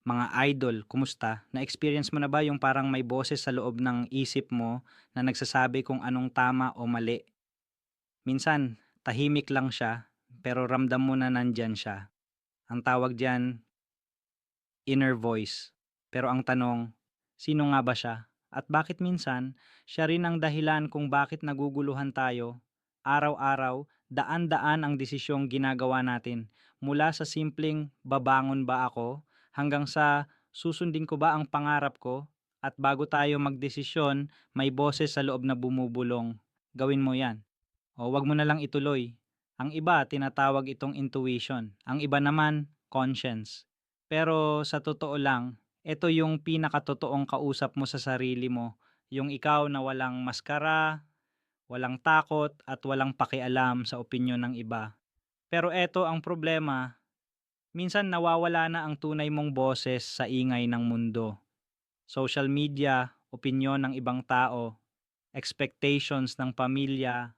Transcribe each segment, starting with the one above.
Mga idol, kumusta? Na-experience mo na ba yung parang may boses sa loob ng isip mo na nagsasabi kung anong tama o mali? Minsan, tahimik lang siya, pero ramdam mo na nandyan siya. Ang tawag diyan, inner voice. Pero ang tanong, sino nga ba siya? At bakit minsan, siya rin ang dahilan kung bakit naguguluhan tayo? Araw-araw, daan-daan ang desisyong ginagawa natin. Mula sa simpleng babangon ba ako hanggang sa susundin ko ba ang pangarap ko? At bago tayo magdesisyon, may boses sa loob na bumubulong. Gawin mo yan. O wag mo na lang ituloy. Ang iba tinatawag itong intuition, ang iba naman conscience. Pero sa totoo lang, ito yung pinakatotoong kausap mo sa sarili mo, yung ikaw na walang maskara, walang takot at walang pakialam sa opinyon ng iba. Pero eto ang problema, minsan nawawala na ang tunay mong boses sa ingay ng mundo. Social media, opinyon ng ibang tao, expectations ng pamilya,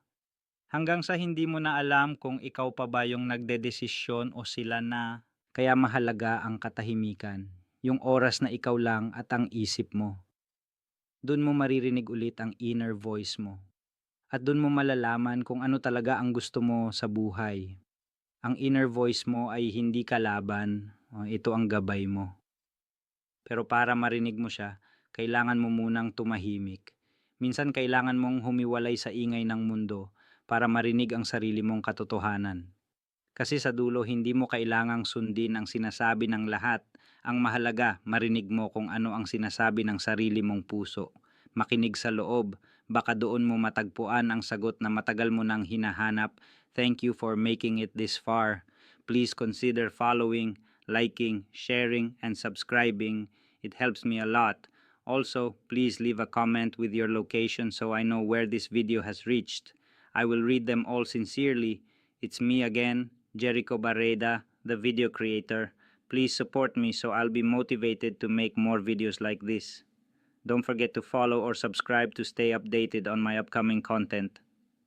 hanggang sa hindi mo na alam kung ikaw pa ba yung nagdedesisyon o sila na. Kaya mahalaga ang katahimikan, yung oras na ikaw lang at ang isip mo. Doon mo maririnig ulit ang inner voice mo. At doon mo malalaman kung ano talaga ang gusto mo sa buhay. Ang inner voice mo ay hindi kalaban, ito ang gabay mo. Pero para marinig mo siya, kailangan mo munang tumahimik. Minsan kailangan mong humiwalay sa ingay ng mundo para marinig ang sarili mong katotohanan. Kasi sa dulo, hindi mo kailangang sundin ang sinasabi ng lahat. Ang mahalaga, marinig mo kung ano ang sinasabi ng sarili mong puso. Makinig sa loob, baka doon mo matagpuan ang sagot na matagal mo nang hinahanap. Thank you for making it this far. Please consider following, liking, sharing, and subscribing. It helps me a lot. Also, please leave a comment with your location so I know where this video has reached. I will read them all sincerely. It's me again, Jericho Barreda, the video creator. Please support me so I'll be motivated to make more videos like this. Don't forget to follow or subscribe to stay updated on my upcoming content.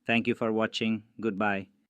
Thank you for watching. Goodbye.